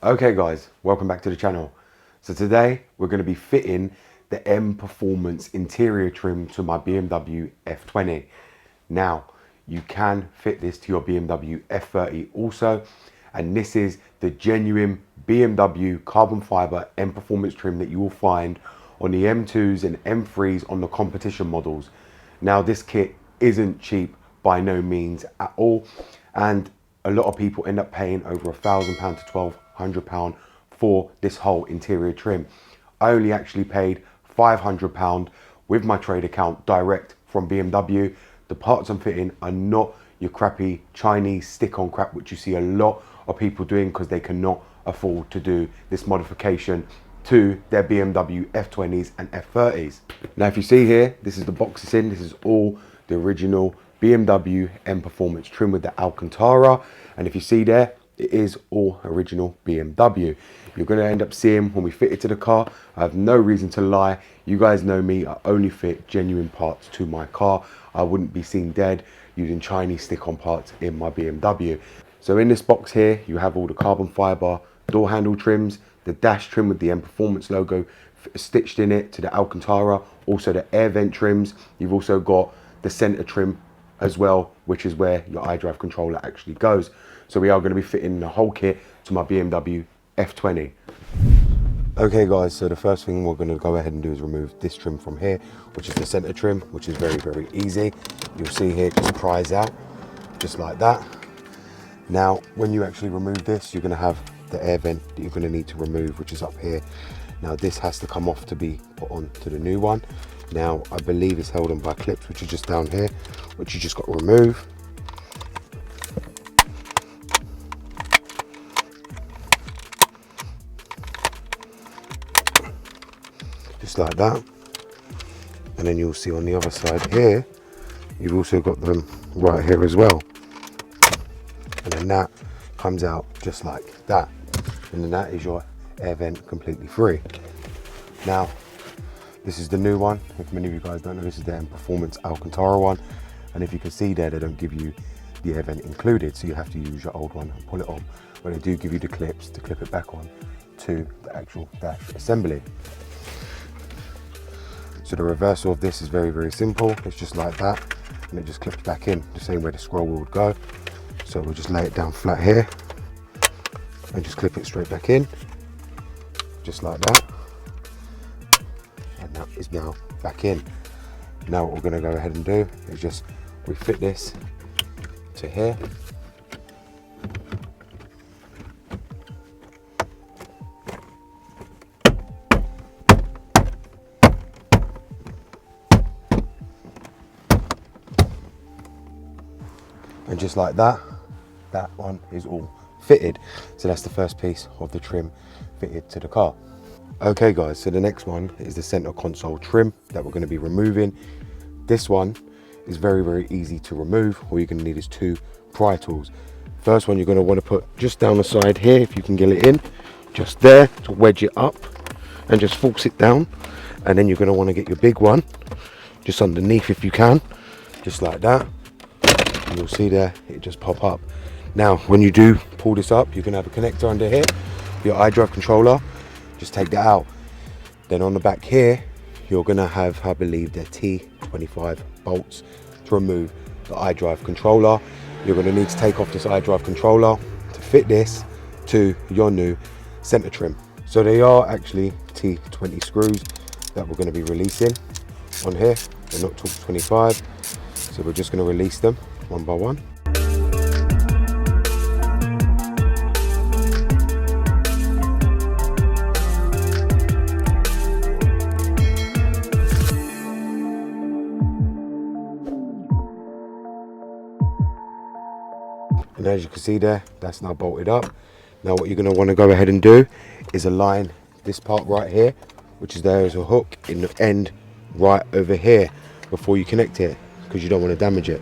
Okay guys, welcome back to the channel. So today we're going to be fitting the M Performance interior trim to my BMW F20. Now you can fit this to your BMW F30 also, and this is the genuine BMW carbon fiber M Performance trim that you will find on the M2s and M3s on the competition models. Now this kit isn't cheap by no means at all, and a lot of people end up paying over £1,000 to £1,200 for this whole interior trim. I only actually paid £500 with my trade account direct from BMW. The parts I'm fitting are not your crappy Chinese stick-on crap, which you see a lot of people doing because they cannot afford to do this modification to their BMW F20s and F30s. Now if you see here, this is the box it's in. This is all the original BMW M Performance trim with the Alcantara, and if you see there, it is all original BMW. You're going to end up seeing when we fit it to the car. I have no reason to lie. You guys know me, I only fit genuine parts to my car. I wouldn't be seen dead using Chinese stick-on parts in my BMW. So in this box here, you have all the carbon fiber door handle trims, the dash trim with the M Performance logo stitched in it to the Alcantara, also the air vent trims. You've also got the center trim as well, which is where your iDrive controller actually goes. So we are going to be fitting the whole kit to my BMW F20. Okay guys, so the first thing we're going to go ahead and do is remove this trim from here, which is the center trim, which is very easy. You'll see here, just pries out just like that. Now when you actually remove this, you're going to have the air vent that you're going to need to remove, which is up here. Now this has to come off to be put on to the new one. Now I believe it's held on by clips, which are just down here, which you just got to remove. Just like that. And then you'll see on the other side here, you've also got them right here as well. And then that comes out just like that. And then that is your air vent completely free. Now, this is the new one. If many of you guys don't know, this is the M Performance Alcantara one. And if you can see there, they don't give you the air vent included, so you have to use your old one and pull it on. But they do give you the clips to clip it back on to the actual dash assembly. So the reversal of this is very simple. It's just like that, and it just clips back in the same way the scroll wheel would go. So we'll just lay it down flat here and just clip it straight back in, just like that. And that is now back in. Now what we're going to go ahead and do is just refit this to here. And just like that, that one is all fitted. So that's the first piece of the trim fitted to the car. Okay guys, so the next one is the center console trim that we're going to be removing. This one is very easy to remove. All you're going to need is two pry tools. First one you're going to want to put just down the side here, if you can get it in, just there to wedge it up and just force it down. And then you're going to want to get your big one just underneath if you can, just like that. And you'll see there, it just pop up. Now when you do pull this up, you can have a connector under here, your iDrive controller. Just take that out. Then on the back here, you're gonna have, I believe, the T25 bolts to remove the iDrive controller. You're gonna need to take off this iDrive controller to fit this to your new center trim. So they are actually T20 screws that we're gonna be releasing on here. They're not Torx 25, so we're just gonna release them one by one. And as you can see there, that's now bolted up. Now what you're going to want to go ahead and do is align this part right here, which is there as a hook in the end right over here before you connect it, because you don't want to damage it.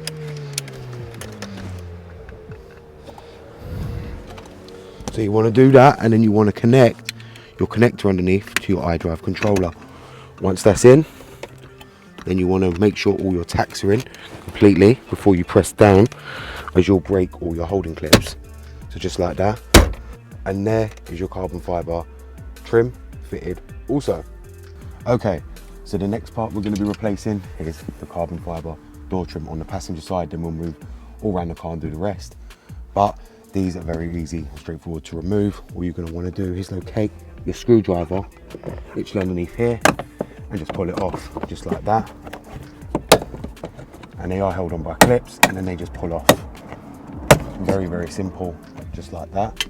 So you want to do that, and then you want to connect your connector underneath to your iDrive controller. Once that's in, then you want to make sure all your tacks are in completely before you press down, as you'll break all your holding clips. So just like that. And there is your carbon fiber trim fitted also. Okay, so the next part we're going to be replacing is the carbon fiber door trim on the passenger side. Then we'll move all around the car and do the rest. But these are very easy and straightforward to remove. All you're going to want to do is locate your screwdriver literally underneath here and just pull it off just like that. And they are held on by clips, and then they just pull off. Very, very simple, just like that.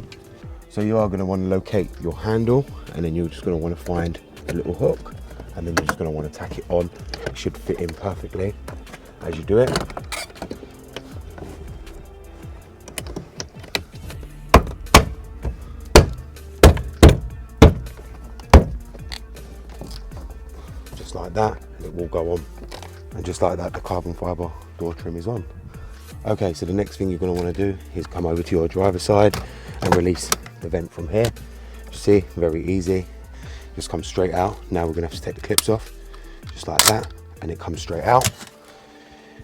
So you are going to want to locate your handle, and then you're just going to want to find a little hook, and then you're just going to want to tack it on. It should fit in perfectly as you do it. Just like that, and it will go on. And just like that, the carbon fiber door trim is on. Okay, so the next thing you're going to want to do is come over to your driver's side and release the vent from here. See, very easy. Just come straight out. Now we're going to have to take the clips off, just like that, and it comes straight out.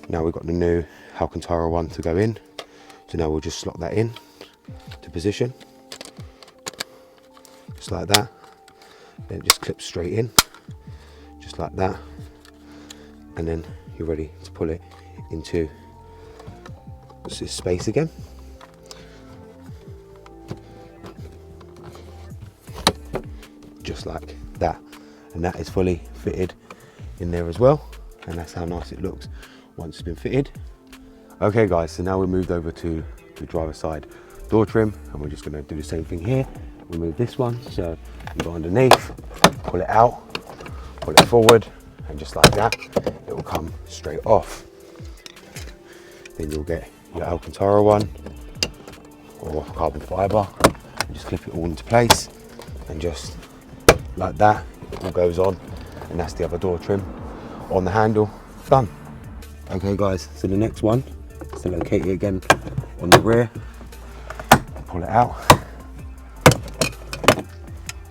Now we've got the new Alcantara one to go in. So now we'll just slot that in to position, just like that. Then it just clips straight in, just like that. And then you're ready to pull it into this space again. Just like that. And that is fully fitted in there as well. And that's how nice it looks once it's been fitted. Okay guys, so now we're moved over to the driver's side door trim, and we're just going to do the same thing here. Remove this one, so you go underneath, pull it out, pull it forward, and just like that, it will come straight off. Then you'll get your Alcantara one, or carbon fiber, and just clip it all into place, and just like that, it all goes on, and that's the other door trim on the handle, done. Okay guys, so the next one is to locate it again on the rear, pull it out,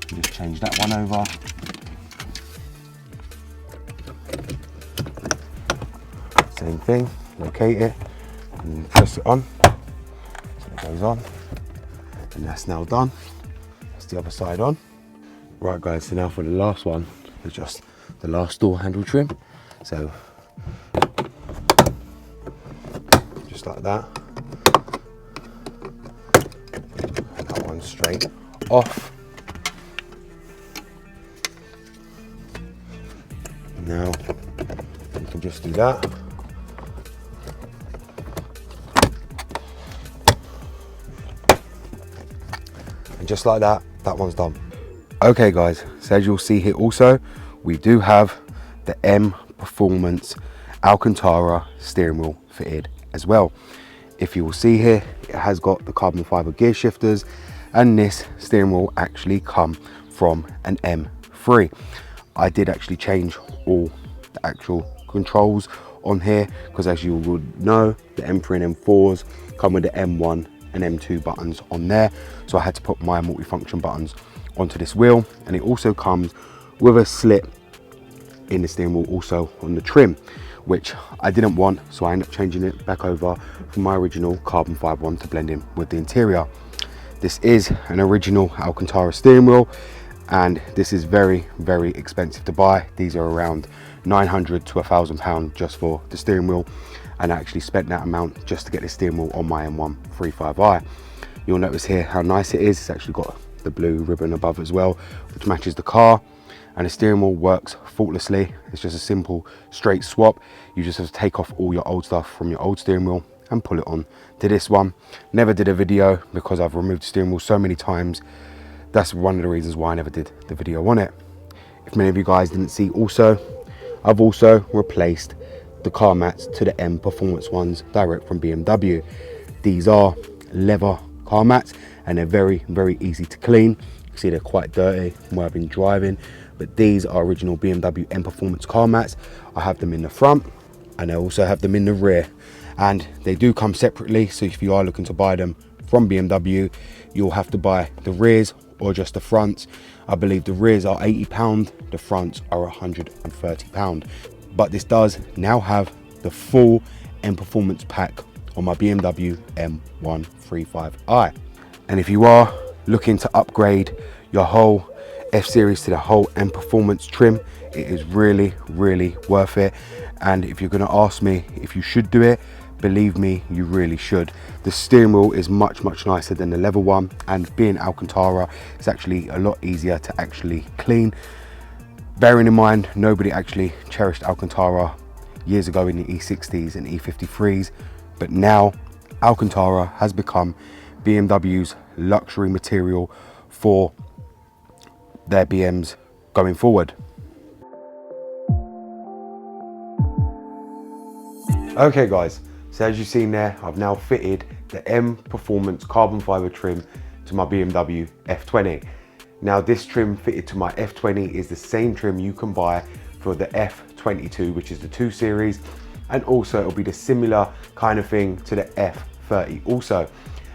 and just change that one over. Same thing, locate it and press it on, so it goes on, and that's now done. That's the other side on. Right guys, so now for the last one, it's just the last door handle trim. So just like that, and that one straight off. Now you can just do that. And just like that, that one's done. Okay guys, so as you'll see here also, we do have the M Performance Alcantara steering wheel fitted as well. If you will see here, it has got the carbon fiber gear shifters, and this steering wheel actually come from an M3. I did actually change all the actual controls on here, because as you would know, the M3 and M4s come with the M1 and M2 buttons on there, so I had to put my multifunction buttons onto this wheel. And it also comes with a slit in the steering wheel also on the trim, which I didn't want, so I ended up changing it back over from my original carbon fiber one to blend in with the interior. This is an original Alcantara steering wheel, and this is very, very expensive to buy. These are around 900 to £1,000 just for the steering wheel, and I actually spent that amount just to get the steering wheel on my M135i. You'll notice here how nice it is. It's actually got the blue ribbon above as well, which matches the car, and the steering wheel works faultlessly. It's just a simple straight swap. You just have to take off all your old stuff from your old steering wheel and pull it on to this one. Never did a video because I've removed the steering wheel so many times. That's one of the reasons why I never did the video on it. If many of you guys didn't see also, I've also replaced the car mats to the M Performance ones direct from BMW. These are leather car mats, and they're very, very easy to clean. You can see they're quite dirty from where I've been driving, but these are original BMW M Performance car mats. I have them in the front, and I also have them in the rear, and they do come separately. So if you are looking to buy them from BMW, you'll have to buy the rears or just the fronts. I believe the rears are £80, the fronts are £130. But this does now have the full M Performance pack on my BMW M135i. And if you are looking to upgrade your whole F series to the whole M performance trim, it is really worth it. And if you're going to ask me if you should do it, believe me, you really should. The steering wheel is much nicer than the leather one, and being Alcantara, it's actually a lot easier to actually clean. Bearing in mind, nobody actually cherished Alcantara years ago in the E60s and E53s, but now Alcantara has become BMW's luxury material for their BMs going forward. Okay guys, so as you've seen there, I've now fitted the M Performance carbon fiber trim to my BMW F20. Now this trim fitted to my F20 is the same trim you can buy for the F22, which is the 2 Series, and also it'll be the similar kind of thing to the F30 also.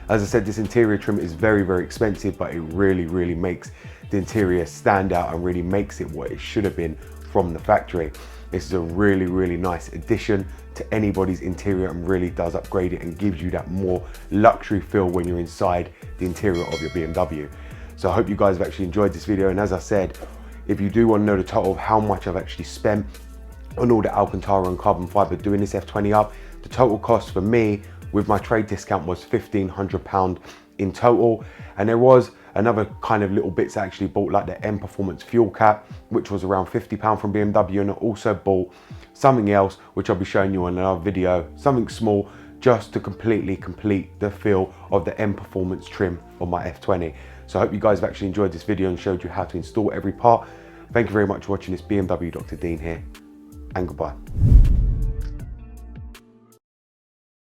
As I said, this interior trim is very expensive, but it really makes the interior stand out and really makes it what it should have been from the factory. This is a really nice addition to anybody's interior and really does upgrade it and gives you that more luxury feel when you're inside the interior of your BMW. So I hope you guys have actually enjoyed this video, and as I said, if you do want to know the total of how much I've actually spent on all the Alcantara and carbon fiber doing this F20 up, the total cost for me with my trade discount was £1,500 in total. And there was another kind of little bits I actually bought, like the M Performance fuel cap, which was around £50 from BMW, and I also bought something else which I'll be showing you in another video, something small, just to completely complete the feel of the M Performance trim on my F20. So I hope you guys have actually enjoyed this video and showed you how to install every part. Thank you very much for watching. This BMW Dr. Dean here, and goodbye.